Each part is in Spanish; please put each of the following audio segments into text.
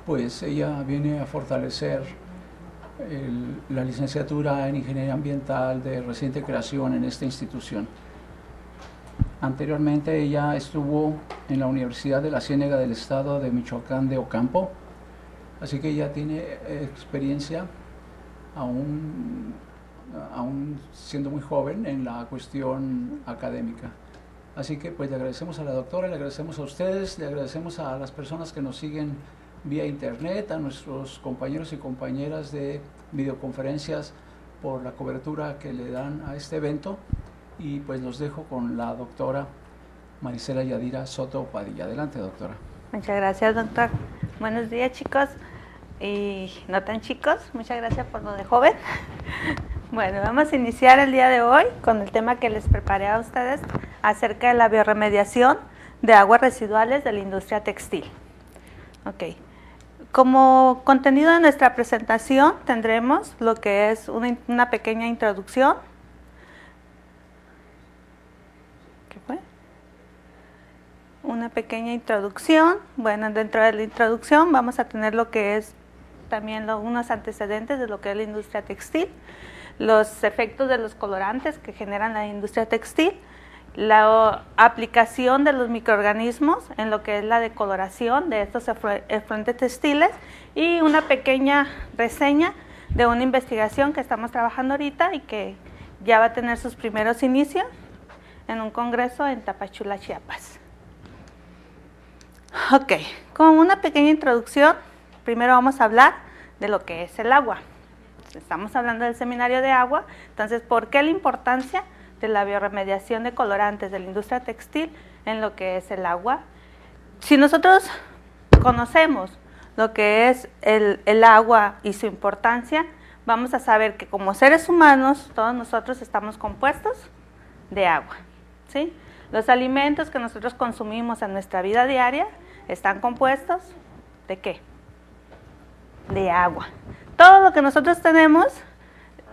Pues ella viene a fortalecer la licenciatura en Ingeniería Ambiental de reciente creación en esta institución. Anteriormente ella estuvo en la Universidad de la Ciénega del Estado de Michoacán de Ocampo, así que ella tiene experiencia aún siendo muy joven en la cuestión académica. Así que pues le agradecemos a la doctora, le agradecemos a ustedes, le agradecemos a las personas que nos siguen vía internet, a nuestros compañeros y compañeras de videoconferencias por la cobertura que le dan a este evento, y pues los dejo con la doctora Marisela Yadira Soto Padilla. Adelante, doctora. Muchas gracias, doctor. Buenos días, chicos y no tan chicos. Muchas gracias por lo de joven. Bueno, vamos a iniciar el día de hoy con el tema que les preparé a ustedes acerca de la biorremediación de aguas residuales de la industria textil. Ok. Como contenido de nuestra presentación tendremos lo que es una pequeña introducción. ¿Qué fue? Una pequeña introducción. Bueno, dentro de la introducción vamos a tener lo que es también unos antecedentes de lo que es la industria textil, los efectos de los colorantes que generan la industria textil, la aplicación de los microorganismos en lo que es la decoloración de estos efluentes textiles y una pequeña reseña de una investigación que estamos trabajando ahorita y que ya va a tener sus primeros inicios en un congreso en Tapachula, Chiapas. Ok, con una pequeña introducción, primero vamos a hablar de lo que es el agua. Estamos hablando del seminario de agua, entonces, ¿por qué la importancia de la biorremediación de colorantes de la industria textil en lo que es el agua? Si nosotros conocemos lo que es el agua y su importancia, vamos a saber que como seres humanos, todos nosotros estamos compuestos de agua, ¿sí? Los alimentos que nosotros consumimos en nuestra vida diaria están compuestos ¿de qué? De agua. Todo lo que nosotros tenemos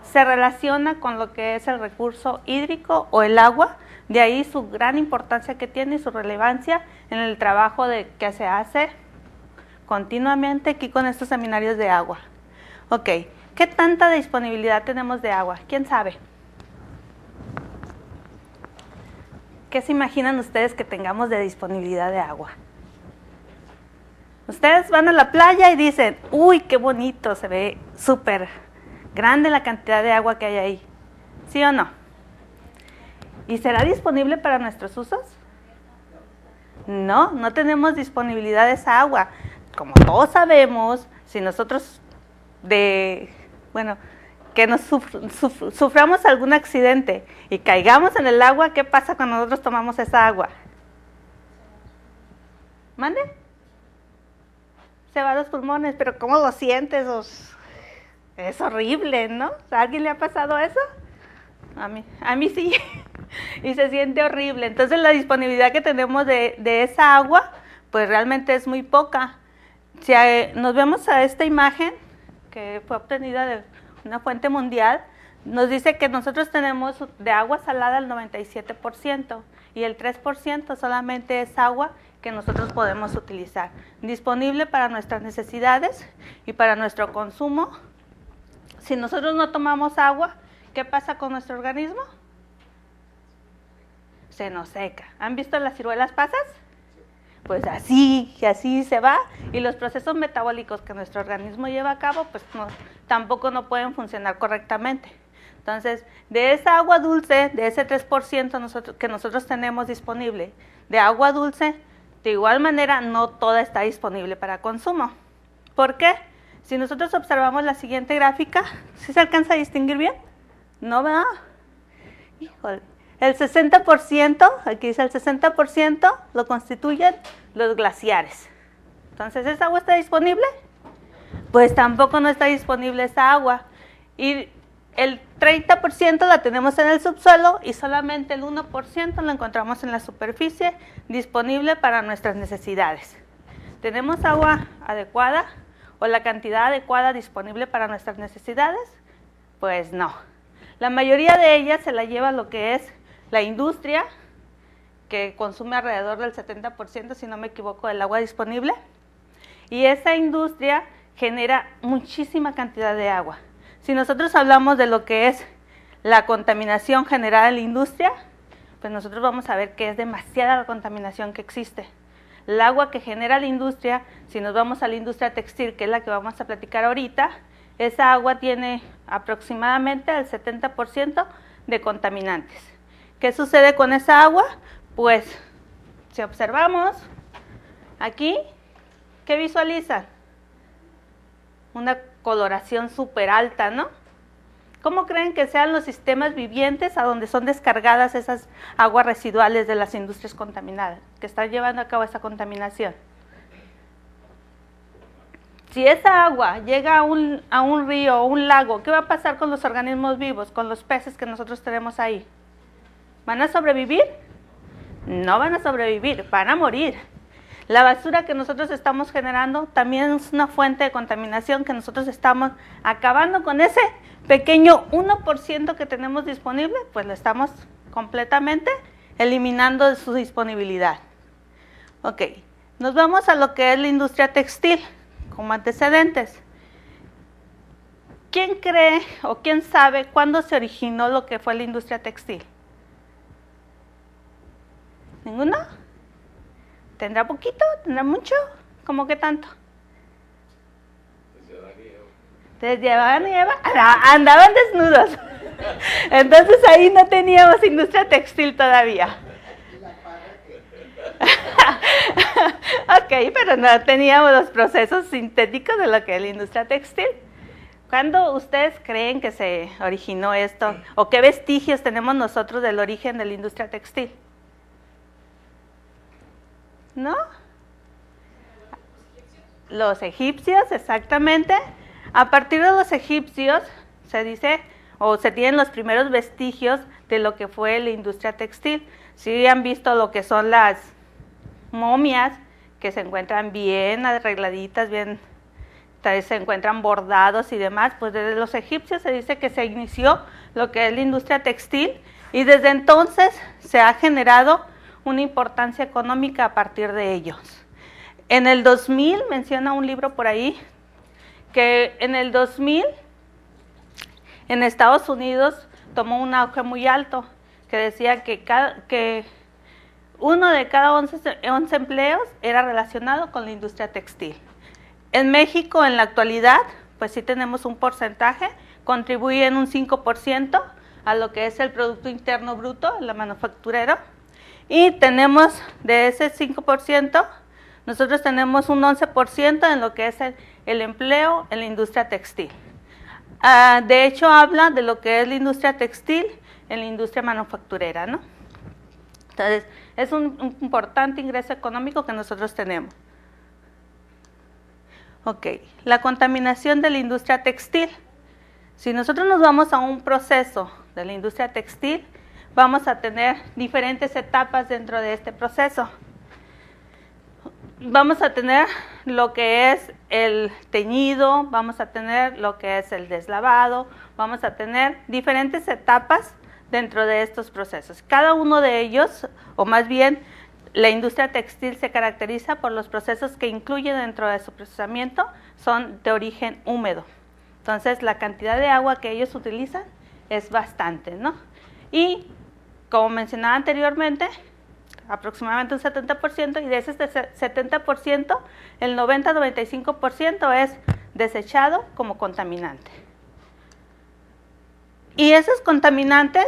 se relaciona con lo que es el recurso hídrico o el agua, de ahí su gran importancia que tiene y su relevancia en el trabajo que se hace continuamente aquí con estos seminarios de agua. Ok, ¿qué tanta disponibilidad tenemos de agua? ¿Quién sabe? ¿Qué se imaginan ustedes que tengamos de disponibilidad de agua? Ustedes van a la playa y dicen, uy, qué bonito, se ve súper grande la cantidad de agua que hay ahí. ¿Sí o no? ¿Y será disponible para nuestros usos? No, no tenemos disponibilidad de esa agua. Como todos sabemos, si nosotros que nos suframos algún accidente y caigamos en el agua, ¿qué pasa cuando nosotros tomamos esa agua? ¿Mande? Se va a los pulmones, pero ¿cómo lo sientes? Es horrible, ¿no? ¿A alguien le ha pasado eso? A mí sí, y se siente horrible. Entonces la disponibilidad que tenemos de esa agua, pues realmente es muy poca. Si nos vemos a esta imagen, que fue obtenida de una fuente mundial, nos dice que nosotros tenemos de agua salada el 97% y el 3% solamente es agua que nosotros podemos utilizar, disponible para nuestras necesidades y para nuestro consumo. Si nosotros no tomamos agua, ¿qué pasa con nuestro organismo? Se nos seca. ¿Han visto las ciruelas pasas? Pues así se va, y los procesos metabólicos que nuestro organismo lleva a cabo, pues tampoco no pueden funcionar correctamente. Entonces, de esa agua dulce, de ese 3% que nosotros tenemos disponible de agua dulce, de igual manera no toda está disponible para consumo. ¿Por qué? Si nosotros observamos la siguiente gráfica, ¿sí se alcanza a distinguir bien? ¿No, verdad? Híjole. El 60%, aquí dice el 60%, lo constituyen los glaciares. Entonces, ¿esa agua está disponible? Pues tampoco no está disponible esa agua. Y el 30% la tenemos en el subsuelo y solamente el 1% la encontramos en la superficie disponible para nuestras necesidades. ¿Tenemos agua adecuada o la cantidad adecuada disponible para nuestras necesidades? Pues no. La mayoría de ellas se la lleva lo que es la industria, que consume alrededor del 70%, si no me equivoco, del agua disponible. Y esa industria genera muchísima cantidad de agua. Si nosotros hablamos de lo que es la contaminación generada en la industria, pues nosotros vamos a ver que es demasiada la contaminación que existe. El agua que genera la industria, si nos vamos a la industria textil, que es la que vamos a platicar ahorita, esa agua tiene aproximadamente el 70% de contaminantes. ¿Qué sucede con esa agua? Pues, si observamos aquí, ¿qué visualizan? Una coloración súper alta, ¿no? ¿Cómo creen que sean los sistemas vivientes a donde son descargadas esas aguas residuales de las industrias contaminadas, que están llevando a cabo esa contaminación? Si esa agua llega a un río o un lago, ¿qué va a pasar con los organismos vivos, con los peces que nosotros tenemos ahí? ¿Van a sobrevivir? No van a sobrevivir, van a morir. La basura que nosotros estamos generando también es una fuente de contaminación que nosotros estamos acabando con ese pequeño 1% que tenemos disponible, pues lo estamos completamente eliminando de su disponibilidad. Ok, nos vamos a lo que es la industria textil como antecedentes. ¿Quién cree o quién sabe cuándo se originó lo que fue la industria textil? ¿Ninguno? ¿Tendrá poquito? ¿Tendrá mucho? ¿Cómo que tanto? Desde Adán y Eva andaban desnudos. Entonces ahí no teníamos industria textil todavía. Ok, pero no teníamos los procesos sintéticos de lo que es la industria textil. ¿Cuándo ustedes creen que se originó esto? ¿O qué vestigios tenemos nosotros del origen de la industria textil? ¿No? Los egipcios, exactamente. A partir de los egipcios se dice, o se tienen los primeros vestigios de lo que fue la industria textil. Si han visto lo que son las momias, que se encuentran bien arregladitas, bien, se encuentran bordados y demás, pues desde los egipcios se dice que se inició lo que es la industria textil y desde entonces se ha generado una importancia económica a partir de ellos. En el 2000, menciona un libro por ahí, que en el 2000 en Estados Unidos tomó un auge muy alto, que decía que uno de cada 11 empleos era relacionado con la industria textil. En México, en la actualidad, pues sí tenemos un porcentaje, contribuyen un 5% a lo que es el Producto Interno Bruto, la manufacturera, y tenemos de ese 5%, nosotros tenemos un 11% en lo que es el empleo en la industria textil. De hecho, habla de lo que es la industria textil en la industria manufacturera, ¿no? Entonces, es un importante ingreso económico que nosotros tenemos. Ok, la contaminación de la industria textil. Si nosotros nos vamos a un proceso de la industria textil, vamos a tener diferentes etapas dentro de este proceso. Vamos a tener lo que es el teñido, vamos a tener lo que es el deslavado, vamos a tener diferentes etapas dentro de estos procesos. Cada uno de ellos, o más bien la industria textil se caracteriza por los procesos que incluye dentro de su procesamiento, son de origen húmedo. Entonces la cantidad de agua que ellos utilizan es bastante, ¿no? Y como mencionaba anteriormente, aproximadamente un 70%, y de ese 70%, el 90-95% es desechado como contaminante. Y esos contaminantes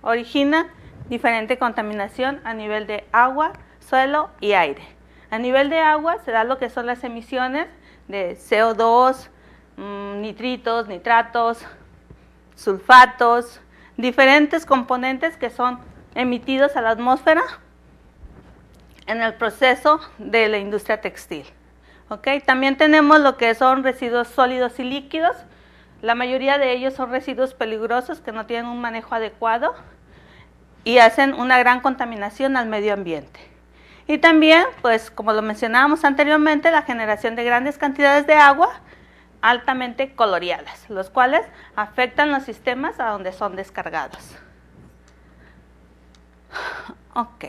originan diferente contaminación a nivel de agua, suelo y aire. A nivel de agua se da lo que son las emisiones de CO2, nitritos, nitratos, sulfatos, diferentes componentes que son emitidos a la atmósfera en el proceso de la industria textil. ¿Okay? También tenemos lo que son residuos sólidos y líquidos. La mayoría de ellos son residuos peligrosos que no tienen un manejo adecuado y hacen una gran contaminación al medio ambiente. Y también, pues como lo mencionábamos anteriormente, la generación de grandes cantidades de agua altamente coloreadas, los cuales afectan los sistemas a donde son descargados. Ok,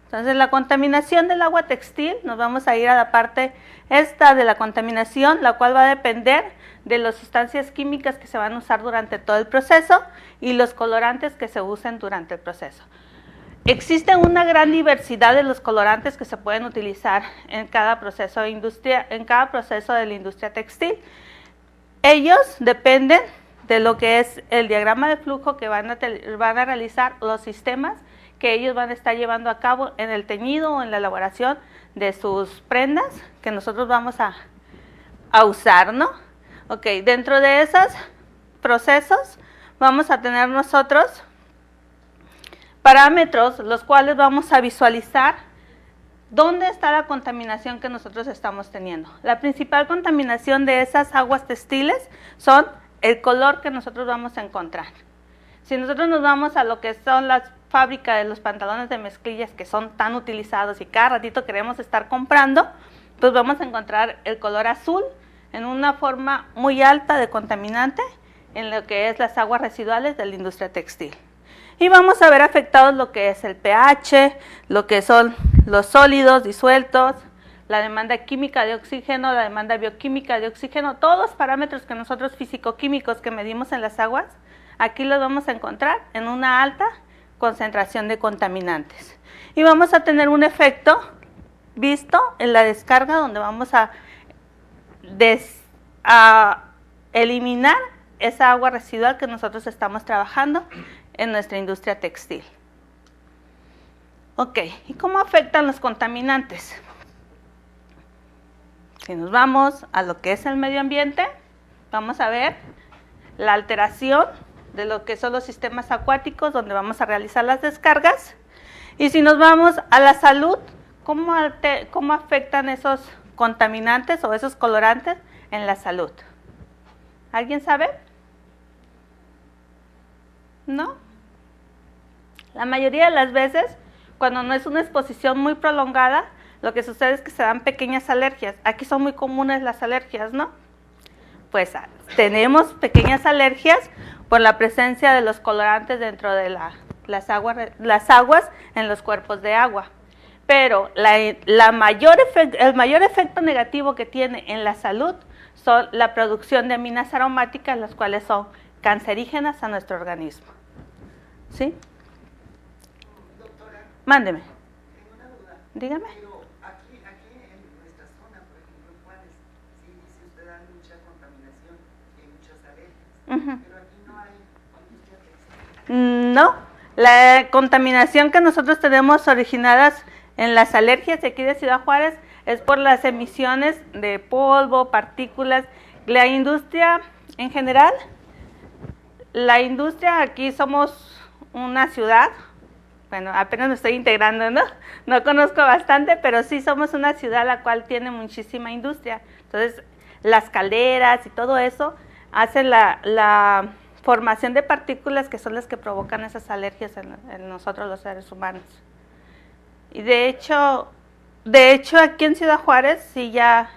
Entonces, la contaminación del agua textil, nos vamos a ir a la parte esta de la contaminación, la cual va a depender de las sustancias químicas que se van a usar durante todo el proceso y los colorantes que se usen durante el proceso. Existe una gran diversidad de los colorantes que se pueden utilizar en cada proceso de la industria textil. Ellos dependen de lo que es el diagrama de flujo que van a realizar los sistemas que ellos van a estar llevando a cabo en el teñido o en la elaboración de sus prendas que nosotros vamos a usar, ¿no? Ok, dentro de esos procesos vamos a tener nosotros parámetros los cuales vamos a visualizar dónde está la contaminación que nosotros estamos teniendo. La principal contaminación de esas aguas textiles son el color que nosotros vamos a encontrar. Si nosotros nos vamos a lo que son las fábricas de los pantalones de mezclillas que son tan utilizados y cada ratito queremos estar comprando, pues vamos a encontrar el color azul en una forma muy alta de contaminante en lo que es las aguas residuales de la industria textil. Y vamos a ver afectados lo que es el pH, lo que son los sólidos disueltos, la demanda química de oxígeno, la demanda bioquímica de oxígeno, todos los parámetros que nosotros físico-químicos que medimos en las aguas, aquí los vamos a encontrar en una alta concentración de contaminantes. Y vamos a tener un efecto visto en la descarga donde vamos a eliminar esa agua residual que nosotros estamos trabajando en nuestra industria textil. Ok, ¿y cómo afectan los contaminantes? Si nos vamos a lo que es el medio ambiente, vamos a ver la alteración de lo que son los sistemas acuáticos donde vamos a realizar las descargas. Y si nos vamos a la salud, ¿cómo afectan esos contaminantes o esos colorantes en la salud? ¿Alguien sabe? ¿No? La mayoría de las veces, cuando no es una exposición muy prolongada, lo que sucede es que se dan pequeñas alergias. Aquí son muy comunes las alergias, ¿no? Pues tenemos pequeñas alergias por la presencia de los colorantes dentro de las aguas en los cuerpos de agua. Pero el mayor efecto negativo que tiene en la salud son la producción de aminas aromáticas, las cuales son cancerígenas a nuestro organismo. ¿Sí? Doctora, Mándeme. tengo una duda. Dígame. Pero aquí en nuestra zona, por ejemplo en Juárez, sí dice usted hay mucha contaminación y hay muchas alergias, pero aquí no hay industria textil. No, la contaminación que nosotros tenemos originadas en las alergias de aquí de Ciudad Juárez es por las emisiones de polvo, partículas. La industria en general, la industria, aquí somos una ciudad, bueno, apenas me estoy integrando, ¿no? No conozco bastante, pero sí somos una ciudad la cual tiene muchísima industria. Entonces, las calderas y todo eso hacen la formación de partículas que son las que provocan esas alergias en nosotros los seres humanos. Y de hecho aquí en Ciudad Juárez sí ya,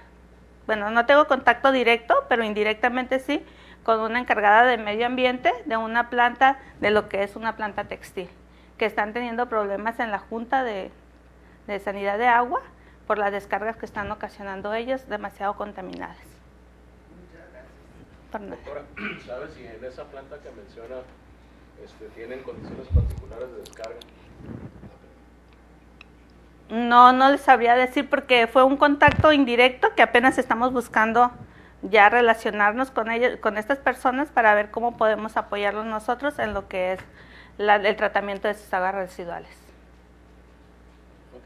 bueno, no tengo contacto directo, pero indirectamente sí, con una encargada de medio ambiente de una planta, de lo que es una planta textil, que están teniendo problemas en la Junta de Sanidad de Agua por las descargas que están ocasionando ellos demasiado contaminadas. Doctora, ¿sabes si en esa planta que menciona tienen condiciones particulares de descarga? No les sabría decir porque fue un contacto indirecto que apenas estamos buscando ya relacionarnos con ellos, con estas personas para ver cómo podemos apoyarlos nosotros en lo que es el tratamiento de sus aguas residuales. Ok,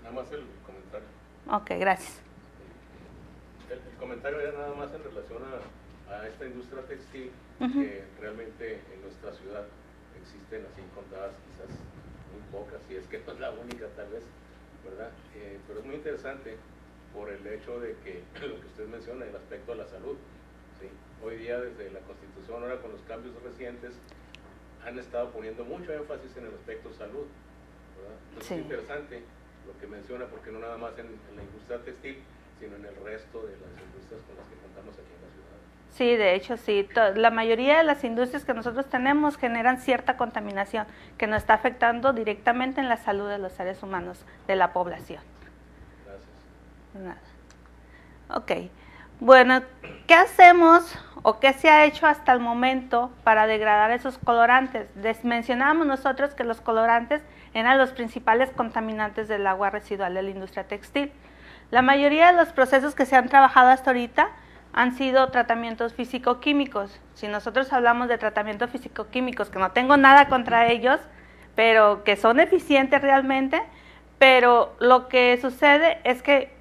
nada más el comentario. Ok, gracias. El comentario era nada más en relación a esta industria textil que realmente en nuestra ciudad existen así contadas quizás muy pocas, y es que no es la única tal vez, ¿verdad? Pero es muy interesante por el hecho de que lo que usted menciona, el aspecto de la salud, ¿sí? Hoy día desde la Constitución, ahora con los cambios recientes, han estado poniendo mucho énfasis en el aspecto salud, ¿verdad? Entonces sí. Es interesante lo que menciona, porque no nada más en la industria textil, sino en el resto de las industrias con las que contamos aquí en la ciudad. Sí, de hecho sí. La mayoría de las industrias que nosotros tenemos generan cierta contaminación que nos está afectando directamente en la salud de los seres humanos, de la población. Gracias. Nada. Ok. Bueno, ¿qué hacemos o qué se ha hecho hasta el momento para degradar esos colorantes? Mencionábamos nosotros que los colorantes eran los principales contaminantes del agua residual de la industria textil. La mayoría de los procesos que se han trabajado hasta ahorita han sido tratamientos físico-químicos. Si nosotros hablamos de tratamientos físico-químicos, que no tengo nada contra ellos, pero que son eficientes realmente, pero lo que sucede es que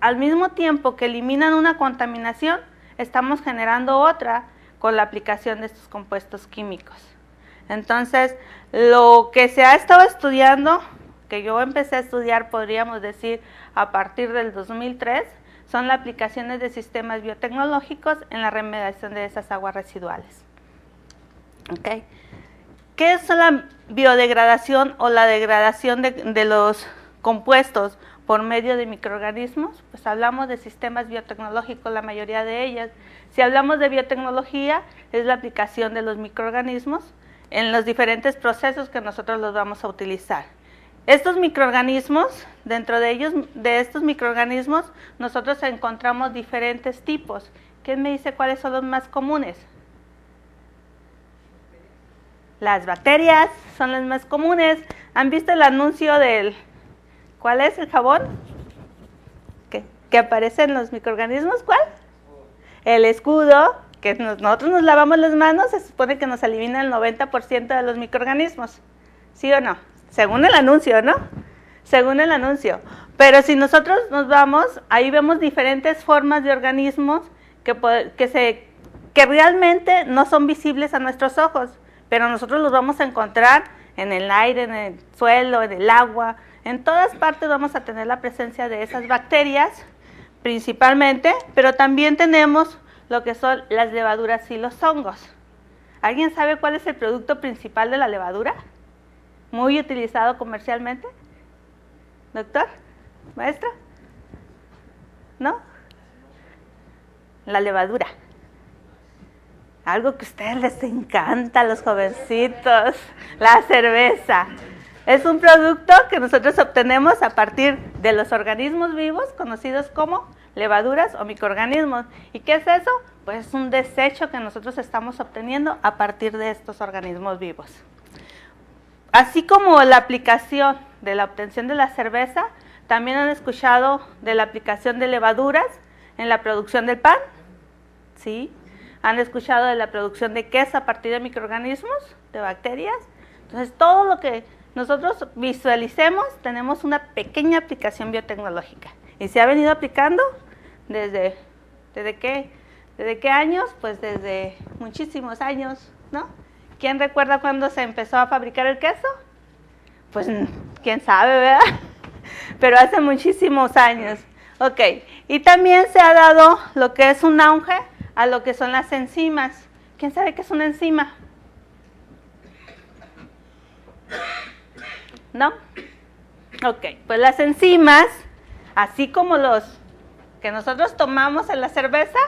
al mismo tiempo que eliminan una contaminación, estamos generando otra con la aplicación de estos compuestos químicos. Entonces, lo que se ha estado estudiando, que yo empecé a estudiar, podríamos decir, a partir del 2003, son las aplicaciones de sistemas biotecnológicos en la remediación de esas aguas residuales. ¿Okay? ¿Qué es la biodegradación o la degradación de los compuestos por medio de microorganismos? Pues hablamos de sistemas biotecnológicos, la mayoría de ellas. Si hablamos de biotecnología, es la aplicación de los microorganismos en los diferentes procesos que nosotros los vamos a utilizar. Estos microorganismos, dentro de ellos, de estos microorganismos, nosotros encontramos diferentes tipos. ¿Quién me dice cuáles son los más comunes? Las bacterias son las más comunes. ¿Han visto el anuncio del... ¿Cuál es el jabón? ¿Que aparece en los microorganismos? ¿Cuál? El escudo, que nosotros nos lavamos las manos, se supone que nos elimina el 90% de los microorganismos. ¿Sí o no? Según el anuncio, ¿no? Según el anuncio. Pero si nosotros nos vamos, ahí vemos diferentes formas de organismos que realmente no son visibles a nuestros ojos, pero nosotros los vamos a encontrar en el aire, en el suelo, en el agua. En todas partes vamos a tener la presencia de esas bacterias, principalmente, pero también tenemos lo que son las levaduras y los hongos. ¿Alguien sabe cuál es el producto principal de la levadura? Muy utilizado comercialmente. ¿Doctor? ¿Maestra? ¿No? La levadura. Algo que a ustedes les encanta, a los jovencitos. La cerveza. Es un producto que nosotros obtenemos a partir de los organismos vivos, conocidos como levaduras o microorganismos. ¿Y qué es eso? Pues es un desecho que nosotros estamos obteniendo a partir de estos organismos vivos. Así como la aplicación de la obtención de la cerveza, también han escuchado de la aplicación de levaduras en la producción del pan. ¿Sí? Han escuchado de la producción de queso a partir de microorganismos, de bacterias. Entonces, todo lo que nosotros visualicemos, tenemos una pequeña aplicación biotecnológica. Y se ha venido aplicando ¿desde qué años? Pues desde muchísimos años, ¿no? ¿Quién recuerda cuándo se empezó a fabricar el queso? Pues quién sabe, ¿verdad? Pero hace muchísimos años. Ok, y también se ha dado lo que es un auge a lo que son las enzimas. ¿Quién sabe qué es una enzima? ¿No? Ok, pues las enzimas, así como los que nosotros tomamos en la cerveza,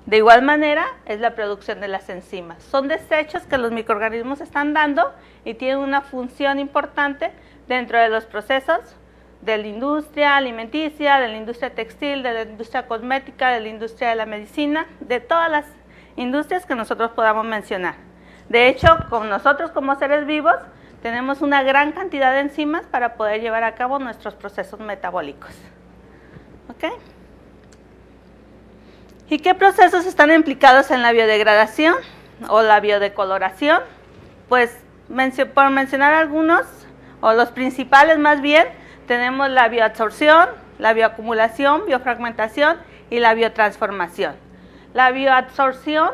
de igual manera es la producción de las enzimas. Son desechos que los microorganismos están dando y tienen una función importante dentro de los procesos de la industria alimenticia, de la industria textil, de la industria cosmética, de la industria de la medicina, de todas las industrias que nosotros podamos mencionar. De hecho, con nosotros como seres vivos, tenemos una gran cantidad de enzimas para poder llevar a cabo nuestros procesos metabólicos. ¿Ok? ¿Y qué procesos están implicados en la biodegradación o la biodecoloración? Pues, por mencionar algunos, o los principales más bien, tenemos la bioabsorción, la bioacumulación, biofragmentación y la biotransformación. La bioabsorción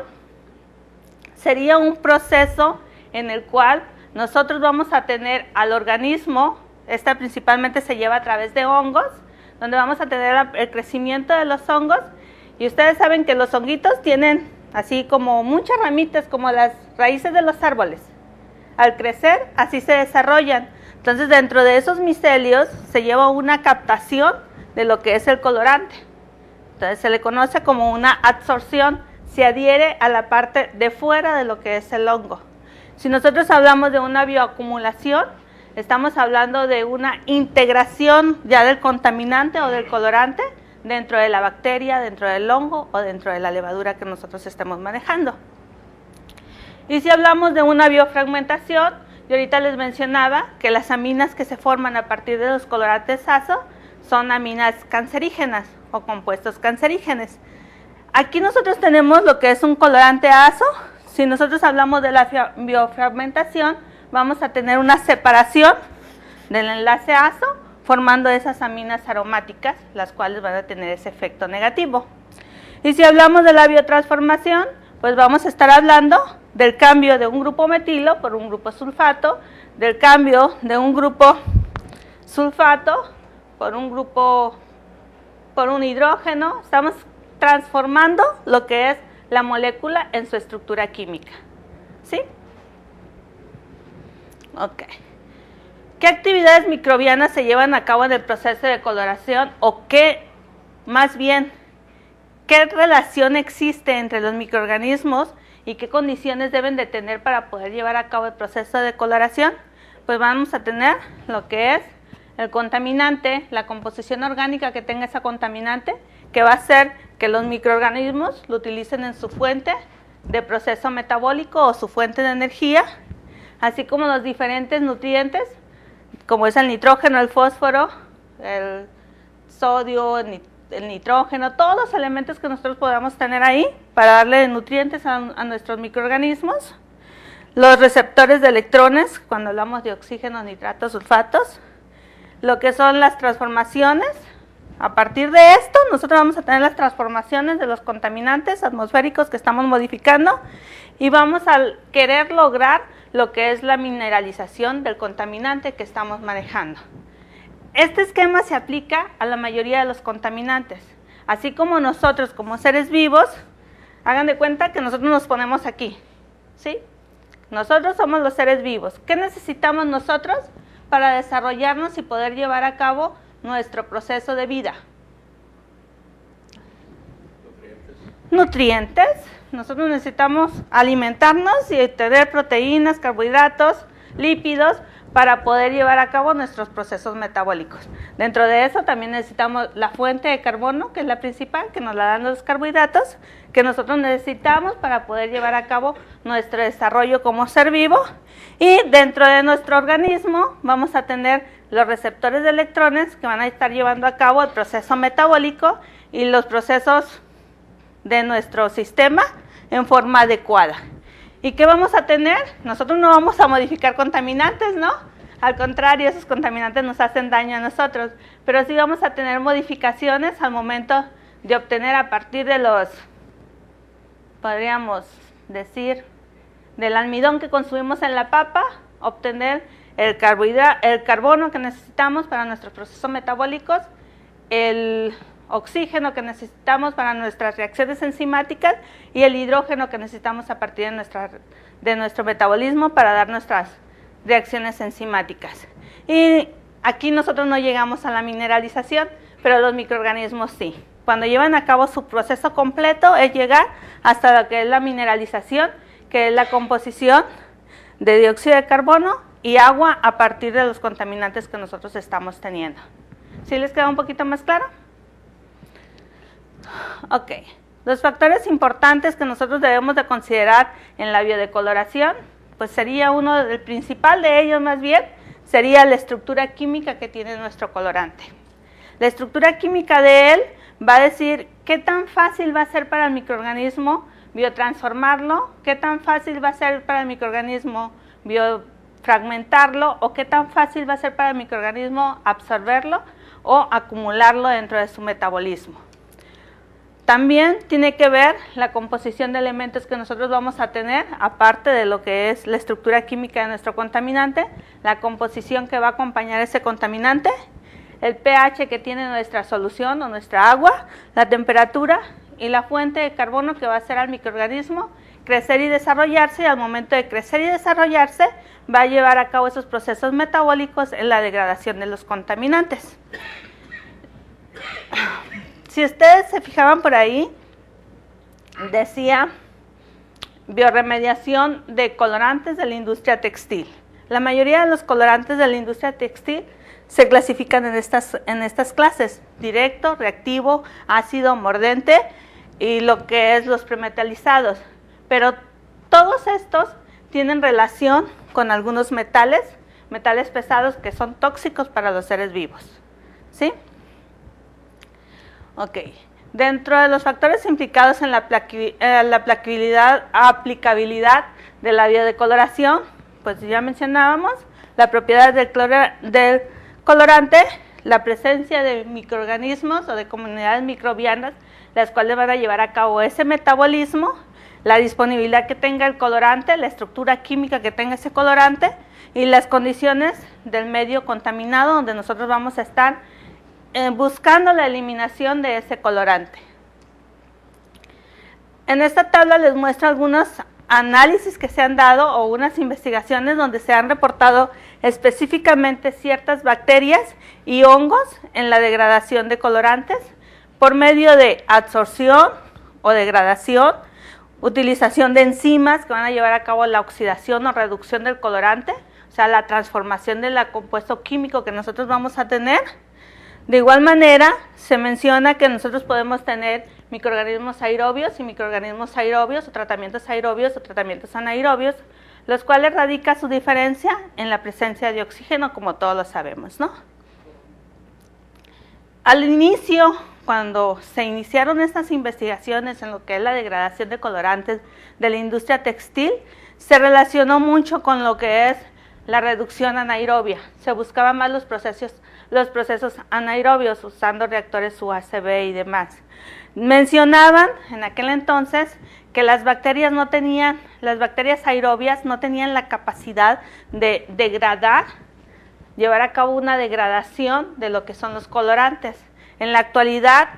sería un proceso en el cual nosotros vamos a tener al organismo, esta principalmente se lleva a través de hongos, donde vamos a tener el crecimiento de los hongos. Y ustedes saben que los honguitos tienen así como muchas ramitas, como las raíces de los árboles. Al crecer, así se desarrollan. Entonces, dentro de esos micelios se lleva una captación de lo que es el colorante. Entonces, se le conoce como una absorción se adhiere a la parte de fuera de lo que es el hongo. Si nosotros hablamos de una bioacumulación, estamos hablando de una integración ya del contaminante o del colorante dentro de la bacteria, dentro del hongo o dentro de la levadura que nosotros estemos manejando. Y si hablamos de una biofragmentación, yo ahorita les mencionaba que las aminas que se forman a partir de los colorantes azo son aminas cancerígenas o compuestos cancerígenos. Aquí nosotros tenemos lo que es un colorante azo. Si nosotros hablamos de la biofragmentación, vamos a tener una separación del enlace azo formando esas aminas aromáticas, las cuales van a tener ese efecto negativo. Y si hablamos de la biotransformación, pues vamos a estar hablando del cambio de un grupo metilo por un grupo sulfato, del cambio de un grupo sulfato por un hidrógeno. Estamos transformando lo que es la molécula en su estructura química. ¿Sí? Ok. ¿Qué actividades microbianas se llevan a cabo en el proceso de coloración o qué relación existe entre los microorganismos y qué condiciones deben de tener para poder llevar a cabo el proceso de coloración? Pues vamos a tener lo que es el contaminante, la composición orgánica que tenga esa contaminante, que va a hacer que los microorganismos lo utilicen en su fuente de proceso metabólico o su fuente de energía, así como los diferentes nutrientes, como es el nitrógeno, el fósforo, el sodio, el nitrógeno, todos los elementos que nosotros podamos tener ahí para darle nutrientes a nuestros microorganismos. Los receptores de electrones, cuando hablamos de oxígeno, nitratos, sulfatos, lo que son las transformaciones. A partir de esto, nosotros vamos a tener las transformaciones de los contaminantes atmosféricos que estamos modificando y vamos a querer lograr lo que es la mineralización del contaminante que estamos manejando. Este esquema se aplica a la mayoría de los contaminantes, así como nosotros como seres vivos, hagan de cuenta que nosotros nos ponemos aquí, ¿sí? Nosotros somos los seres vivos. ¿Qué necesitamos nosotros para desarrollarnos y poder llevar a cabo nuestro proceso de vida? Nutrientes. Nosotros necesitamos alimentarnos y tener proteínas, carbohidratos, lípidos para poder llevar a cabo nuestros procesos metabólicos. Dentro de eso también necesitamos la fuente de carbono, que es la principal, que nos la dan los carbohidratos, que nosotros necesitamos para poder llevar a cabo nuestro desarrollo como ser vivo. Y dentro de nuestro organismo vamos a tener los receptores de electrones que van a estar llevando a cabo el proceso metabólico y los procesos de nuestro sistema en forma adecuada. ¿Y qué vamos a tener? Nosotros no vamos a modificar contaminantes, ¿no? Al contrario, esos contaminantes nos hacen daño a nosotros, pero sí vamos a tener modificaciones al momento de obtener a partir de los, podríamos decir, del almidón que consumimos en la papa, obtener el carbono que necesitamos para nuestros procesos metabólicos, el oxígeno que necesitamos para nuestras reacciones enzimáticas y el hidrógeno que necesitamos a partir de nuestro metabolismo para dar nuestras reacciones enzimáticas. Y aquí nosotros no llegamos a la mineralización, pero los microorganismos sí. Cuando llevan a cabo su proceso completo es llegar hasta lo que es la mineralización, que es la composición de dióxido de carbono y agua a partir de los contaminantes que nosotros estamos teniendo. ¿Sí les queda un poquito más claro? Ok, los factores importantes que nosotros debemos de considerar en la biodecoloración, pues sería el principal de ellos más bien, sería la estructura química que tiene nuestro colorante. La estructura química de él va a decir qué tan fácil va a ser para el microorganismo biotransformarlo, qué tan fácil va a ser para el microorganismo biofragmentarlo o qué tan fácil va a ser para el microorganismo absorberlo o acumularlo dentro de su metabolismo. También tiene que ver la composición de elementos que nosotros vamos a tener, aparte de lo que es la estructura química de nuestro contaminante, la composición que va a acompañar ese contaminante, el pH que tiene nuestra solución o nuestra agua, la temperatura y la fuente de carbono que va a hacer al microorganismo crecer y desarrollarse, y al momento de crecer y desarrollarse va a llevar a cabo esos procesos metabólicos en la degradación de los contaminantes. Si ustedes se fijaban por ahí, decía bioremediación de colorantes de la industria textil. La mayoría de los colorantes de la industria textil se clasifican en estas clases: directo, reactivo, ácido, mordente y lo que es los premetalizados. Pero todos estos tienen relación con algunos metales pesados que son tóxicos para los seres vivos. ¿Sí? Ok. Dentro de los factores implicados en la aplicabilidad de la biodecoloración, pues ya mencionábamos la propiedad del colorante, la presencia de microorganismos o de comunidades microbianas, las cuales van a llevar a cabo ese metabolismo, la disponibilidad que tenga el colorante, la estructura química que tenga ese colorante y las condiciones del medio contaminado donde nosotros vamos a estar buscando la eliminación de ese colorante. En esta tabla les muestro algunos análisis que se han dado o unas investigaciones donde se han reportado específicamente ciertas bacterias y hongos en la degradación de colorantes por medio de absorción o degradación, utilización de enzimas que van a llevar a cabo la oxidación o reducción del colorante, o sea, la transformación del compuesto químico que nosotros vamos a tener. De igual manera, se menciona que nosotros podemos tener microorganismos aerobios y microorganismos aerobios, o tratamientos anaerobios, los cuales radica su diferencia en la presencia de oxígeno, como todos lo sabemos, ¿no? Al inicio, cuando se iniciaron estas investigaciones en lo que es la degradación de colorantes de la industria textil, se relacionó mucho con lo que es la reducción anaerobia. Se buscaban más los procesos anaerobios usando reactores UACB y demás. Mencionaban en aquel entonces que las bacterias aerobias no tenían la capacidad de degradar, llevar a cabo una degradación de lo que son los colorantes. En la actualidad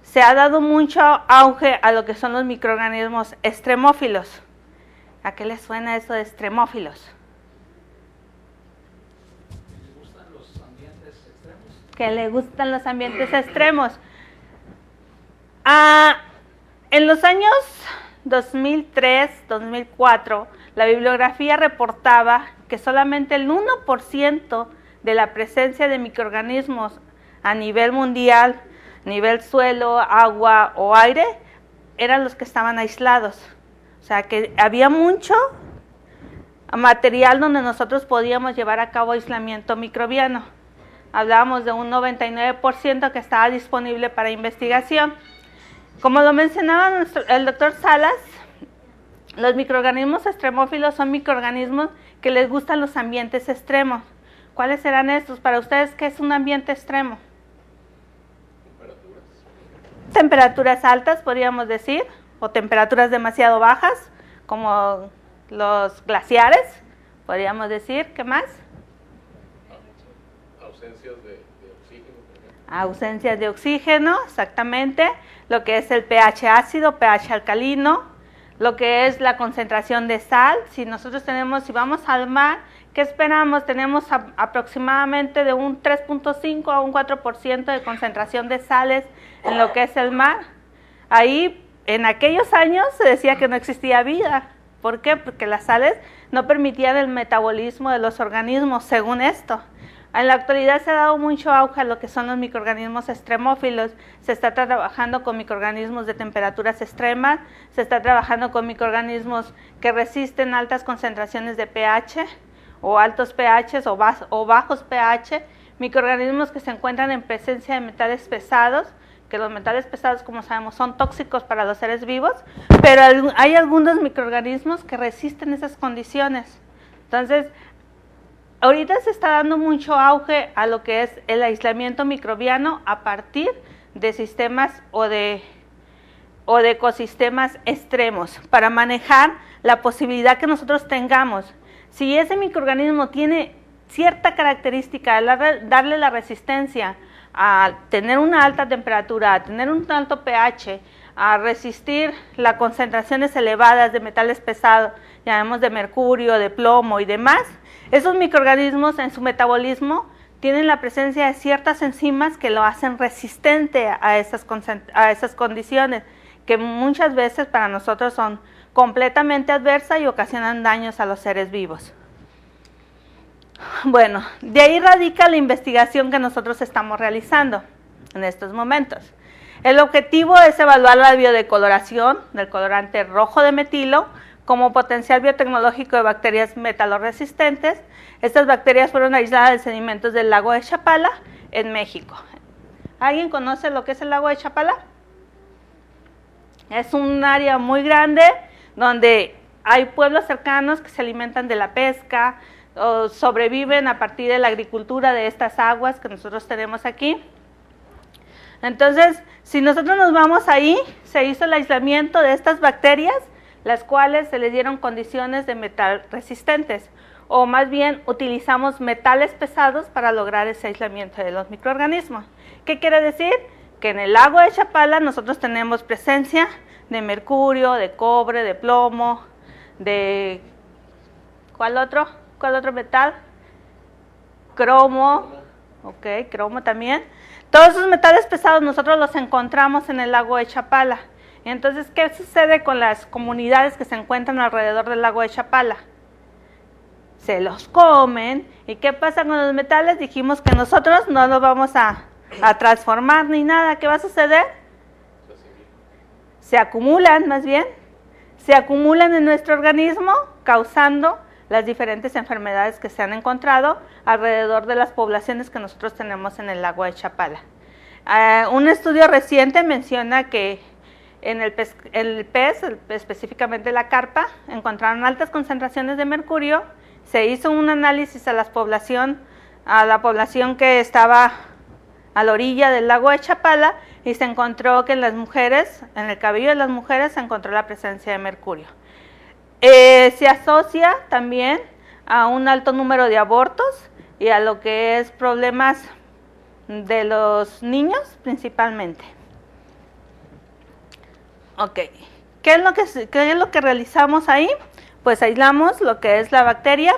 se ha dado mucho auge a lo que son los microorganismos extremófilos. ¿A qué les suena eso de extremófilos? Que le gustan los ambientes extremos. En los años 2003, 2004, la bibliografía reportaba que solamente el 1% de la presencia de microorganismos a nivel mundial, nivel suelo, agua o aire, eran los que estaban aislados. O sea que había mucho material donde nosotros podíamos llevar a cabo aislamiento microbiano. Hablábamos de un 99% que estaba disponible para investigación. Como lo mencionaba el doctor Salas, los microorganismos extremófilos son microorganismos que les gustan los ambientes extremos. ¿Cuáles serán estos? Para ustedes, ¿qué es un ambiente extremo? Temperaturas altas, podríamos decir, o temperaturas demasiado bajas, como los glaciares, podríamos decir. ¿Qué más? Ausencias de oxígeno, por ejemplo. Ausencias de oxígeno, exactamente. Lo que es el pH ácido, pH alcalino, lo que es la concentración de sal. Si vamos al mar, ¿qué esperamos? Tenemos aproximadamente de un 3.5 a un 4% de concentración de sales en lo que es el mar. Ahí, en aquellos años, se decía que no existía vida. ¿Por qué? Porque las sales no permitían el metabolismo de los organismos, según esto. En la actualidad se ha dado mucho auge a lo que son los microorganismos extremófilos. Se está trabajando con microorganismos de temperaturas extremas, se está trabajando con microorganismos que resisten altas concentraciones de pH o altos pH o bajos pH, microorganismos que se encuentran en presencia de metales pesados, que los metales pesados, como sabemos, son tóxicos para los seres vivos, pero hay algunos microorganismos que resisten esas condiciones. Entonces, ahorita se está dando mucho auge a lo que es el aislamiento microbiano a partir de sistemas o de ecosistemas extremos para manejar la posibilidad que nosotros tengamos. Si ese microorganismo tiene cierta característica de darle la resistencia a tener una alta temperatura, a tener un alto pH, a resistir las concentraciones elevadas de metales pesados, llamemos de mercurio, de plomo y demás, esos microorganismos en su metabolismo tienen la presencia de ciertas enzimas que lo hacen resistente a esas condiciones, que muchas veces para nosotros son completamente adversas y ocasionan daños a los seres vivos. Bueno, de ahí radica la investigación que nosotros estamos realizando en estos momentos. El objetivo es evaluar la biodecoloración del colorante rojo de metilo como potencial biotecnológico de bacterias metaloresistentes. Estas bacterias fueron aisladas de sedimentos del lago de Chapala en México. ¿Alguien conoce lo que es el lago de Chapala? Es un área muy grande donde hay pueblos cercanos que se alimentan de la pesca o sobreviven a partir de la agricultura de estas aguas que nosotros tenemos aquí. Entonces, si nosotros nos vamos ahí, se hizo el aislamiento de estas bacterias, las cuales se les dieron condiciones de metal resistentes, o más bien utilizamos metales pesados para lograr ese aislamiento de los microorganismos. ¿Qué quiere decir? Que en el lago de Chapala nosotros tenemos presencia de mercurio, de cobre, de plomo, de... ¿Cuál otro metal? Cromo. Ok, cromo también. Todos esos metales pesados nosotros los encontramos en el lago de Chapala. Entonces, ¿qué sucede con las comunidades que se encuentran alrededor del lago de Chapala? Se los comen. ¿Y qué pasa con los metales? Dijimos que nosotros no los vamos a transformar ni nada. ¿Qué va a suceder? Se acumulan, más bien. Se acumulan en nuestro organismo, causando las diferentes enfermedades que se han encontrado alrededor de las poblaciones que nosotros tenemos en el lago de Chapala. Un estudio reciente menciona que en el pez, específicamente la carpa, encontraron altas concentraciones de mercurio. Se hizo un análisis a la población que estaba a la orilla del lago de Chapala y se encontró que en las mujeres, en el cabello de las mujeres, se encontró la presencia de mercurio. Se asocia también a un alto número de abortos y a lo que es problemas de los niños principalmente. Ok, ¿qué es lo que realizamos ahí? Pues aislamos lo que es la bacteria,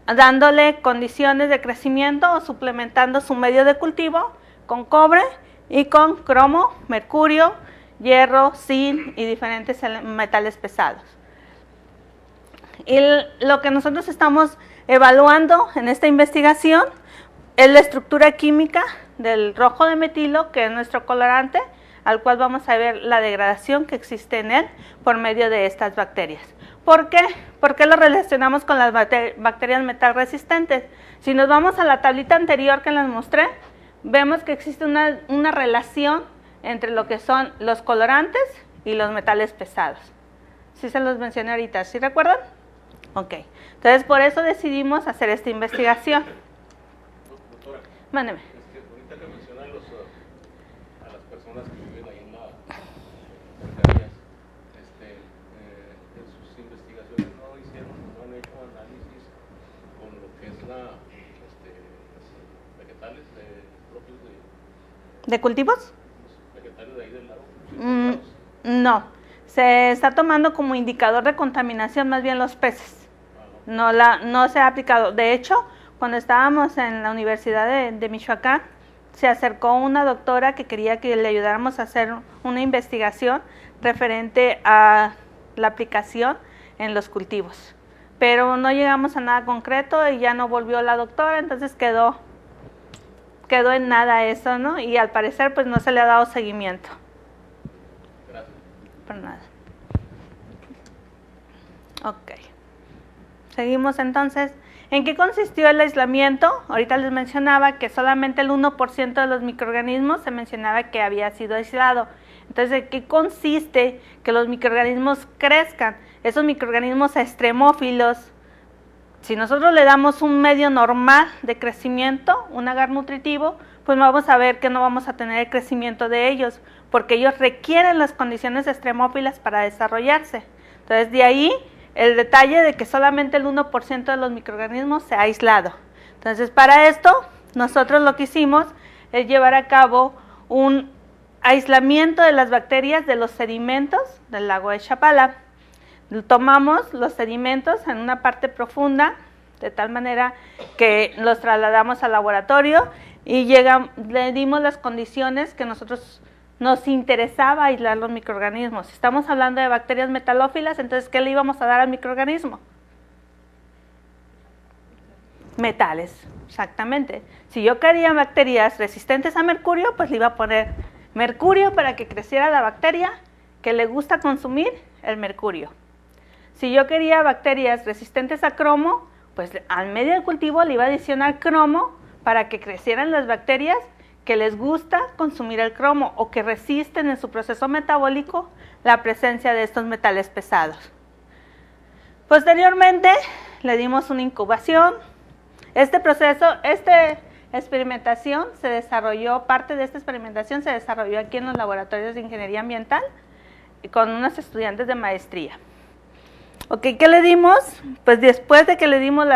dándole condiciones de crecimiento o suplementando su medio de cultivo con cobre y con cromo, mercurio, hierro, zinc y diferentes metales pesados. Y lo que nosotros estamos evaluando en esta investigación es la estructura química del rojo de metilo, que es nuestro colorante, al cual vamos a ver la degradación que existe en él por medio de estas bacterias. ¿Por qué? ¿Por qué lo relacionamos con las bacterias metal resistentes? Si nos vamos a la tablita anterior que les mostré, vemos que existe una relación entre lo que son los colorantes y los metales pesados. ¿Sí se los mencioné ahorita? ¿Sí recuerdan? Ok. Entonces, por eso decidimos hacer esta investigación. Doctora, mándeme. Ahorita que mencionan a las personas que viven ahí en las cercanías, en sus investigaciones no han hecho análisis con lo que es los vegetales propios ¿De cultivos? Los vegetales de ahí del lago. No, se está tomando como indicador de contaminación más bien los peces. No se ha aplicado. De hecho, cuando estábamos en la Universidad de Michoacán, se acercó una doctora que quería que le ayudáramos a hacer una investigación referente a la aplicación en los cultivos. Pero no llegamos a nada concreto y ya no volvió la doctora, entonces quedó en nada eso, ¿no? Y al parecer pues no se le ha dado seguimiento. Gracias. Por nada. Ok. Seguimos entonces. ¿En qué consistió el aislamiento? Ahorita les mencionaba que solamente el 1% de los microorganismos se mencionaba que había sido aislado. Entonces, ¿en qué consiste que los microorganismos crezcan? Esos microorganismos extremófilos, si nosotros le damos un medio normal de crecimiento, un agar nutritivo, pues vamos a ver que no vamos a tener el crecimiento de ellos, porque ellos requieren las condiciones extremófilas para desarrollarse. Entonces, de ahí el detalle de que solamente el 1% de los microorganismos se ha aislado. Entonces, para esto, nosotros lo que hicimos es llevar a cabo un aislamiento de las bacterias de los sedimentos del lago de Chapala. Tomamos los sedimentos en una parte profunda, de tal manera que los trasladamos al laboratorio y le dimos las condiciones que nosotros nos interesaba aislar los microorganismos. Si estamos hablando de bacterias metalófilas, entonces, ¿qué le íbamos a dar al microorganismo? Metales, exactamente. Si yo quería bacterias resistentes a mercurio, pues le iba a poner mercurio para que creciera la bacteria que le gusta consumir el mercurio. Si yo quería bacterias resistentes a cromo, pues al medio de cultivo le iba a adicionar cromo para que crecieran las bacterias que les gusta consumir el cromo o que resisten en su proceso metabólico la presencia de estos metales pesados. Posteriormente le dimos una incubación. Este proceso, parte de esta experimentación se desarrolló aquí en los laboratorios de ingeniería ambiental con unos estudiantes de maestría. Ok, ¿qué le dimos? Pues después de que le dimos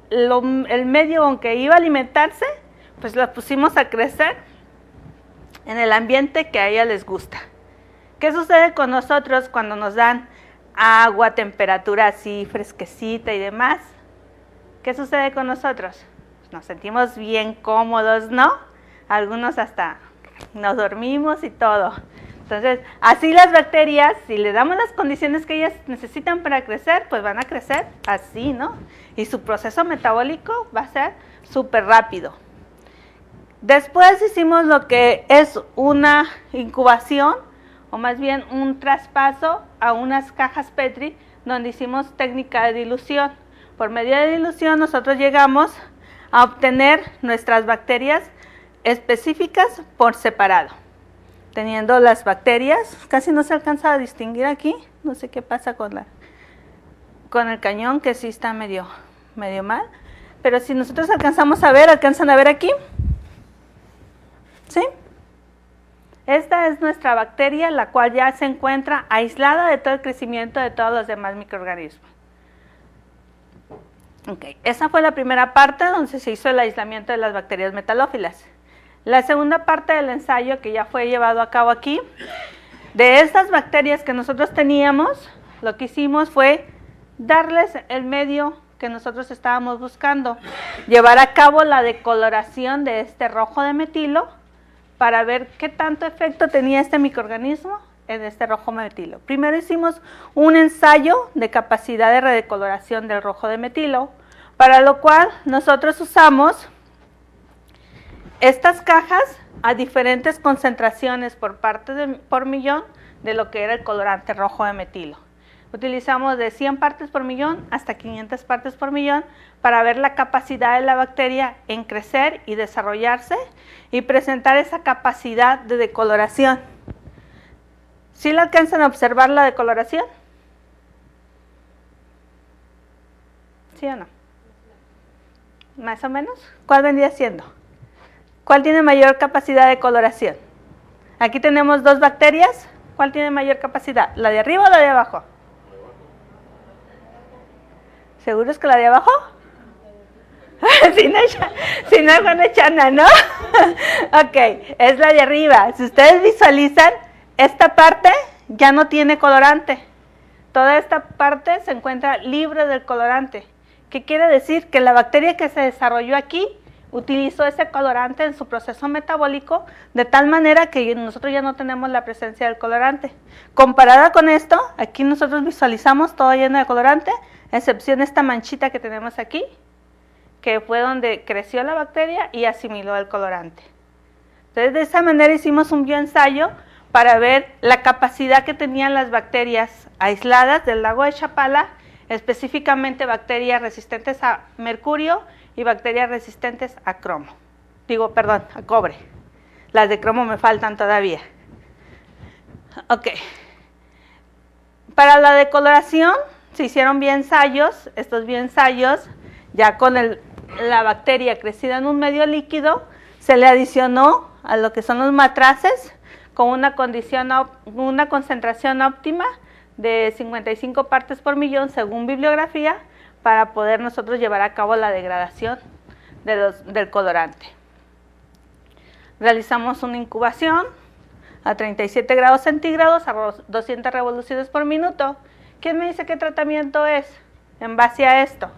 el medio con que iba a alimentarse, pues lo pusimos a crecer en el ambiente que a ella les gusta. ¿Qué sucede con nosotros cuando nos dan agua, temperatura así fresquecita y demás? ¿Qué sucede con nosotros? Nos sentimos bien cómodos, ¿no? Algunos hasta nos dormimos y todo. Entonces, así las bacterias, si le damos las condiciones que ellas necesitan para crecer, pues van a crecer así, ¿no? Y su proceso metabólico va a ser súper rápido. Después hicimos lo que es una incubación, o más bien un traspaso a unas cajas Petri, donde hicimos técnica de dilución. Por medio de dilución nosotros llegamos a obtener nuestras bacterias específicas por separado. Teniendo las bacterias, casi no se alcanza a distinguir aquí, no sé qué pasa con el cañón, que sí está medio mal, pero si nosotros alcanzamos a ver, ¿alcanzan a ver aquí? ¿Sí? Esta es nuestra bacteria, la cual ya se encuentra aislada de todo el crecimiento de todos los demás microorganismos. Okay. Esa fue la primera parte donde se hizo el aislamiento de las bacterias metalófilas. La segunda parte del ensayo, que ya fue llevado a cabo aquí, de estas bacterias que nosotros teníamos, lo que hicimos fue darles el medio que nosotros estábamos buscando, llevar a cabo la decoloración de este rojo de metilo para ver qué tanto efecto tenía este microorganismo en este rojo metilo. Primero hicimos un ensayo de capacidad de redecoloración del rojo de metilo, para lo cual nosotros usamos estas cajas a diferentes concentraciones por millón de lo que era el colorante rojo de metilo. Utilizamos de 100 partes por millón hasta 500 partes por millón para ver la capacidad de la bacteria en crecer y desarrollarse y presentar esa capacidad de decoloración. ¿Sí le alcanzan a observar la decoloración? ¿Sí o no? ¿Más o menos? ¿Cuál vendría siendo? ¿Cuál tiene mayor capacidad de coloración? Aquí tenemos dos bacterias. ¿Cuál tiene mayor capacidad? ¿La de arriba o la de abajo? ¿Seguros que la de abajo? si no es buena chana, ¿no? Ok, es la de arriba. Si ustedes visualizan, esta parte ya no tiene colorante. Toda esta parte se encuentra libre del colorante. ¿Qué quiere decir? Que la bacteria que se desarrolló aquí utilizó ese colorante en su proceso metabólico de tal manera que nosotros ya no tenemos la presencia del colorante. Comparada con esto, aquí nosotros visualizamos todo lleno de colorante, excepción esta manchita que tenemos aquí, que fue donde creció la bacteria y asimiló el colorante. Entonces, de esa manera hicimos un bioensayo para ver la capacidad que tenían las bacterias aisladas del lago de Chapala, específicamente bacterias resistentes a mercurio y bacterias resistentes a cromo. A cobre. Las de cromo me faltan todavía. Ok. Para la decoloración se hicieron bioensayos. Estos bioensayos, ya con la bacteria crecida en un medio líquido, se le adicionó a lo que son los matraces con una concentración óptima de 55 partes por millón según bibliografía, para poder nosotros llevar a cabo la degradación del colorante. Realizamos una incubación a 37 grados centígrados a 200 revoluciones por minuto. ¿Quién me dice qué tratamiento es en base a esto?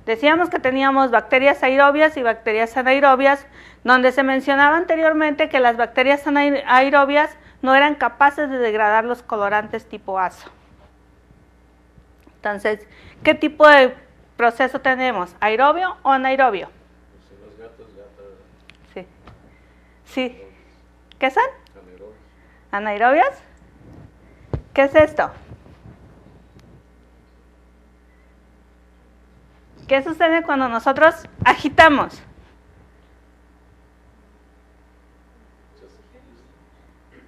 Decíamos que teníamos bacterias aerobias y bacterias anaerobias, donde se mencionaba anteriormente que las bacterias aerobias no eran capaces de degradar los colorantes tipo azo. Entonces, ¿qué tipo de proceso tenemos? ¿Aerobio o anaerobio? Pues los gatos, gatas. Sí. Sí. ¿Qué son? ¿Anaerobias? ¿Qué es esto? ¿Qué sucede cuando nosotros agitamos?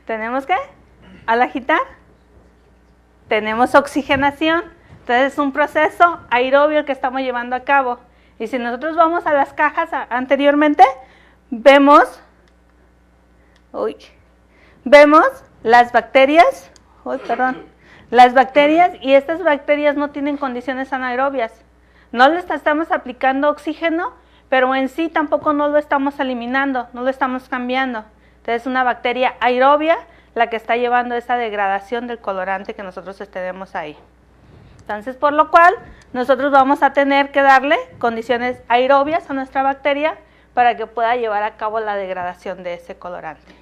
¿Tenemos qué? Al agitar, tenemos oxigenación. Entonces es un proceso aerobio que estamos llevando a cabo. Y si nosotros vamos a las cajas anteriormente, vemos las bacterias, las bacterias, y estas bacterias no tienen condiciones anaerobias. No les estamos aplicando oxígeno, pero en sí tampoco no lo estamos eliminando, no lo estamos cambiando. Entonces es una bacteria aerobia la que está llevando esa degradación del colorante que nosotros tenemos ahí. Entonces, por lo cual, nosotros vamos a tener que darle condiciones aerobias a nuestra bacteria para que pueda llevar a cabo la degradación de ese colorante.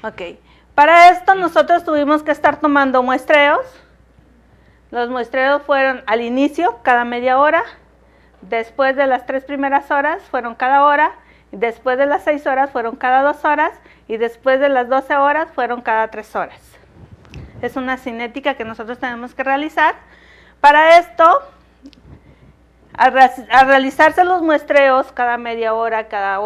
Ok, para esto nosotros tuvimos que estar tomando muestreos. Los muestreos fueron al inicio, cada media hora, después de las 3 primeras horas fueron cada hora, y después de las 6 horas fueron cada 2 horas, y después de las 12 horas fueron cada 3 horas. Es una cinética que nosotros tenemos que realizar. Para esto, al realizarse los muestreos cada media hora, cada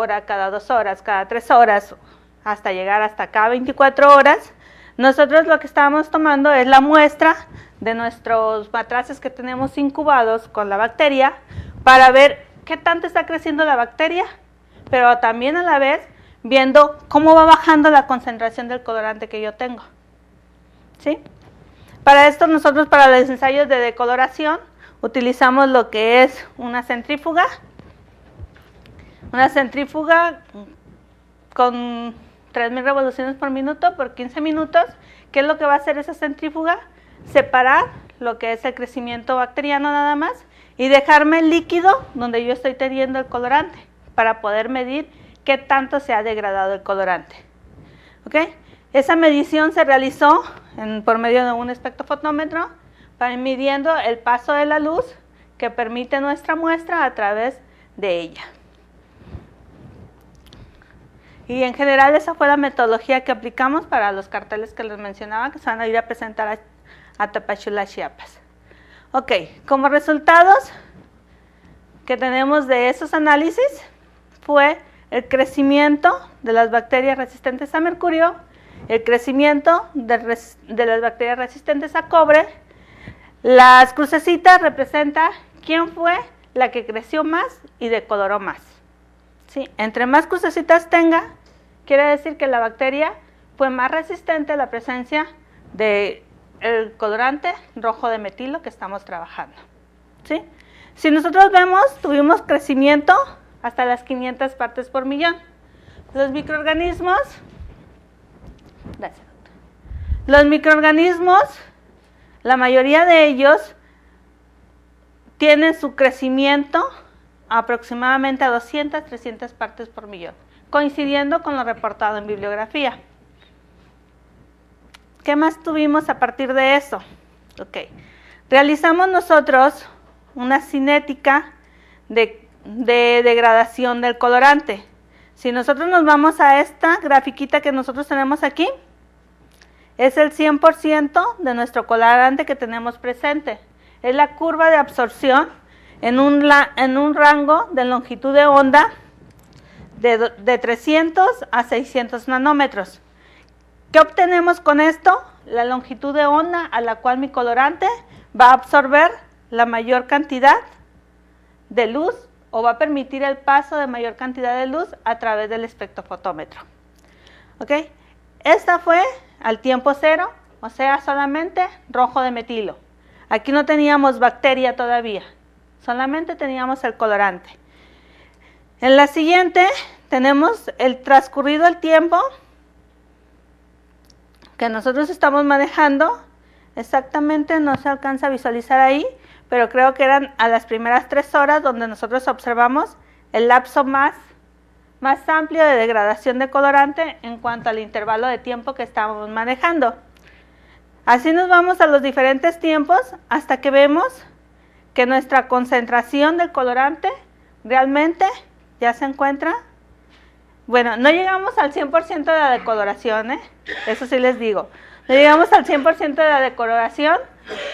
2 horas, cada 3 horas, hasta llegar hasta cada 24 horas, nosotros lo que estamos tomando es la muestra de nuestros matraces que tenemos incubados con la bacteria para ver qué tanto está creciendo la bacteria, pero también a la vez viendo cómo va bajando la concentración del colorante que yo tengo. ¿Sí? Para esto nosotros, para los ensayos de decoloración, utilizamos lo que es una centrífuga con 3000 revoluciones por minuto por 15 minutos. ¿Qué es lo que va a hacer esa centrífuga? Separar lo que es el crecimiento bacteriano nada más y dejarme el líquido donde yo estoy teniendo el colorante para poder medir qué tanto se ha degradado el colorante. ¿Ok? Esa medición se realizó por medio de un espectrofotómetro para midiendo el paso de la luz que permite nuestra muestra a través de ella. Y en general esa fue la metodología que aplicamos para los carteles que les mencionaba que se van a ir a presentar a Tapachula, Chiapas. Ok, como resultados que tenemos de esos análisis fue el crecimiento de las bacterias resistentes a mercurio, el crecimiento de las bacterias resistentes a cobre. Las crucecitas representan quién fue la que creció más y decoloró más. ¿Sí? Entre más crucecitas tenga, quiere decir que la bacteria fue más resistente a la presencia del colorante rojo de metilo que estamos trabajando. ¿Sí? Si nosotros vemos, tuvimos crecimiento hasta las 500 partes por millón. Los microorganismos, la mayoría de ellos tienen su crecimiento aproximadamente a 200, 300 partes por millón, coincidiendo con lo reportado en bibliografía. ¿Qué más tuvimos a partir de eso? Ok, realizamos nosotros una cinética de degradación del colorante. Si nosotros nos vamos a esta grafiquita que nosotros tenemos aquí, es el 100% de nuestro colorante que tenemos presente. Es la curva de absorción en un rango de longitud de onda de 300 a 600 nanómetros. ¿Qué obtenemos con esto? La longitud de onda a la cual mi colorante va a absorber la mayor cantidad de luz o va a permitir el paso de mayor cantidad de luz a través del espectrofotómetro. ¿Ok? Esta fue al tiempo cero, o sea, solamente rojo de metilo. Aquí no teníamos bacteria todavía, solamente teníamos el colorante. En la siguiente tenemos el transcurrido el tiempo que nosotros estamos manejando. Exactamente no se alcanza a visualizar ahí, pero creo que eran a las primeras 3 horas donde nosotros observamos el lapso más amplio de degradación de colorante en cuanto al intervalo de tiempo que estábamos manejando. Así nos vamos a los diferentes tiempos hasta que vemos que nuestra concentración del colorante realmente ya se encuentra. Bueno, no llegamos al 100% de la decoloración, eso sí les digo. No llegamos al 100% de la decoloración,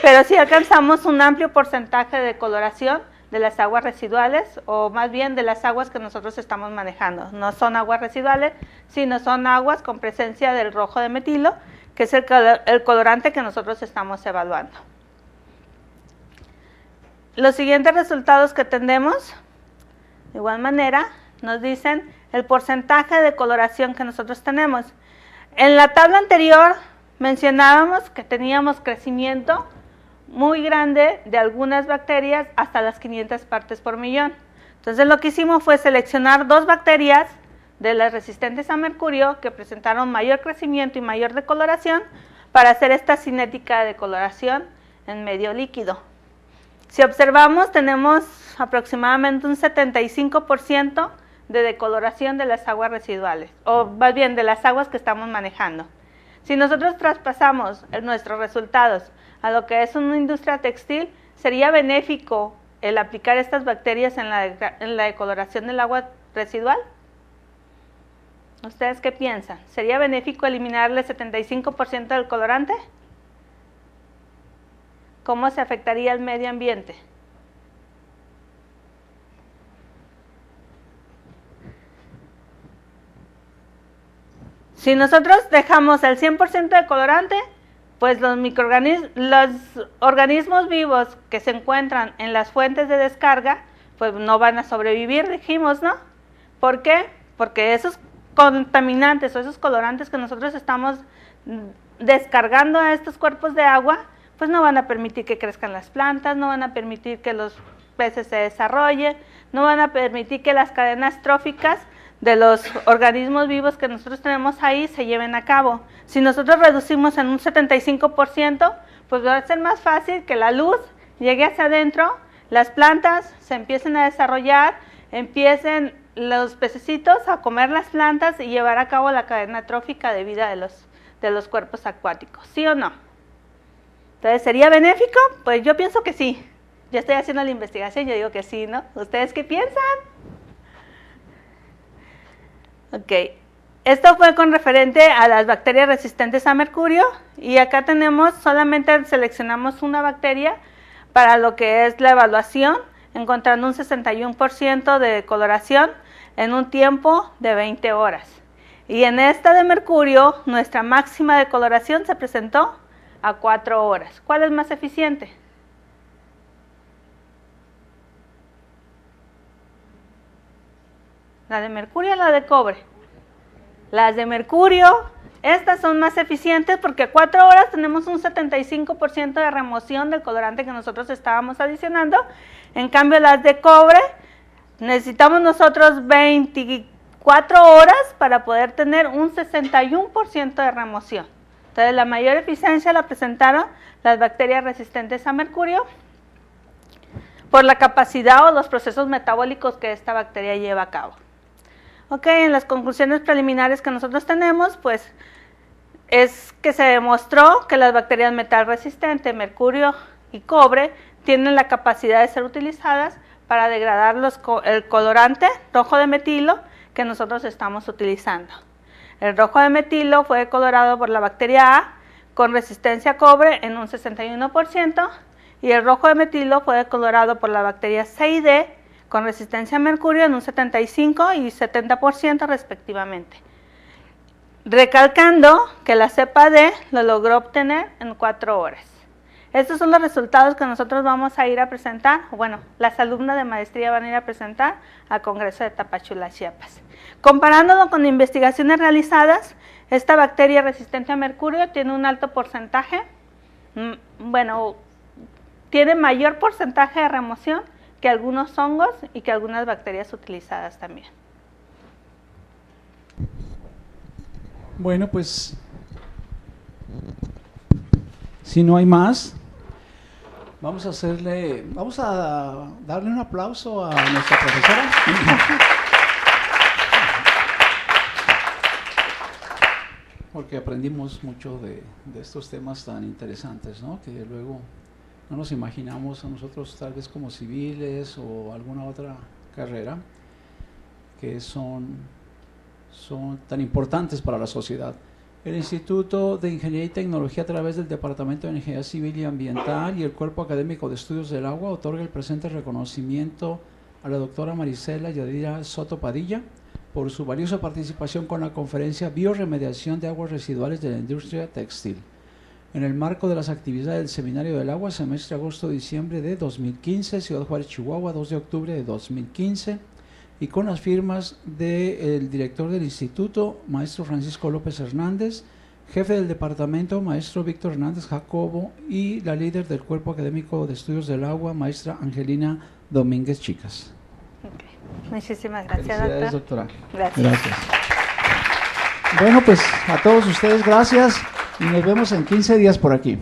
pero sí alcanzamos un amplio porcentaje de decoloración de las aguas residuales, o más bien de las aguas que nosotros estamos manejando. No son aguas residuales, sino son aguas con presencia del rojo de metilo, que es el colorante que nosotros estamos evaluando. Los siguientes resultados que tenemos, de igual manera, nos dicen el porcentaje de coloración que nosotros tenemos. En la tabla anterior mencionábamos que teníamos crecimiento muy grande de algunas bacterias hasta las 500 partes por millón. Entonces lo que hicimos fue seleccionar 2 bacterias de las resistentes a mercurio que presentaron mayor crecimiento y mayor decoloración para hacer esta cinética de decoloración en medio líquido. Si observamos, tenemos aproximadamente un 75% de decoloración de las aguas residuales, o más bien de las aguas que estamos manejando. Si nosotros traspasamos nuestros resultados a lo que es una industria textil, sería benéfico el aplicar estas bacterias en la decoloración del agua residual. ¿Ustedes qué piensan? ¿Sería benéfico eliminarle el 75% del colorante? ¿Cómo se afectaría el medio ambiente? Si nosotros dejamos el 100% de colorante, pues los organismos vivos que se encuentran en las fuentes de descarga, pues no van a sobrevivir, dijimos, ¿no? ¿Por qué? Porque esos contaminantes o esos colorantes que nosotros estamos descargando a estos cuerpos de agua, pues no van a permitir que crezcan las plantas, no van a permitir que los peces se desarrollen, no van a permitir que las cadenas tróficas de los organismos vivos que nosotros tenemos ahí se lleven a cabo. Si nosotros reducimos en un 75%, pues va a ser más fácil que la luz llegue hacia adentro, las plantas se empiecen a desarrollar, empiecen los pececitos a comer las plantas y llevar a cabo la cadena trófica de vida de los cuerpos acuáticos, ¿sí o no? Entonces, ¿sería benéfico? Pues yo pienso que sí. Yo estoy haciendo la investigación, yo digo que sí, ¿no? ¿Ustedes qué piensan? Ok, esto fue con referente a las bacterias resistentes a mercurio, y acá solamente seleccionamos una bacteria para lo que es la evaluación, encontrando un 61% de coloración en un tiempo de 20 horas. Y en esta de mercurio, nuestra máxima de coloración se presentó a 4 horas. ¿Cuál es más eficiente? ¿La de mercurio o la de cobre? Las de mercurio, estas son más eficientes porque a 4 horas tenemos un 75% de remoción del colorante que nosotros estábamos adicionando. En cambio, las de cobre, necesitamos nosotros 24 horas para poder tener un 61% de remoción. Entonces, la mayor eficiencia la presentaron las bacterias resistentes a mercurio por la capacidad o los procesos metabólicos que esta bacteria lleva a cabo. Ok, en las conclusiones preliminares que nosotros tenemos, pues es que se demostró que las bacterias metal resistentes, mercurio y cobre, tienen la capacidad de ser utilizadas para degradar el colorante rojo de metilo que nosotros estamos utilizando. El rojo de metilo fue colorado por la bacteria A con resistencia a cobre en un 61%, y el rojo de metilo fue colorado por la bacteria C y D con resistencia a mercurio en un 75 y 70% respectivamente. Recalcando que la cepa D lo logró obtener en 4 horas. Estos son los resultados que nosotros vamos a ir a presentar, bueno, las alumnas de maestría van a ir a presentar al Congreso de Tapachula, Chiapas. Comparándolo con investigaciones realizadas, esta bacteria resistente a mercurio tiene un alto porcentaje, tiene mayor porcentaje de remoción que algunos hongos y que algunas bacterias utilizadas también. Bueno, pues si no hay más, Vamos a darle un aplauso a nuestra profesora. Porque aprendimos mucho de estos temas tan interesantes, ¿no? Que luego no nos imaginamos a nosotros tal vez como civiles o alguna otra carrera que son tan importantes para la sociedad. El Instituto de Ingeniería y Tecnología, a través del Departamento de Ingeniería Civil y Ambiental y el Cuerpo Académico de Estudios del Agua, otorga el presente reconocimiento a la doctora Marisela Yadira Soto Padilla por su valiosa participación con la conferencia Bioremediación de Aguas Residuales de la Industria Textil, en el marco de las actividades del Seminario del Agua, semestre agosto-diciembre de 2015, Ciudad Juárez, Chihuahua, 2 de octubre de 2015, y con las firmas del director del instituto, maestro Francisco López Hernández, jefe del departamento, maestro Víctor Hernández Jacobo, y la líder del Cuerpo Académico de Estudios del Agua, maestra Angelina Domínguez Chicas. Okay. Muchísimas gracias, doctora. Gracias. Bueno, pues a todos ustedes gracias y nos vemos en 15 días por aquí.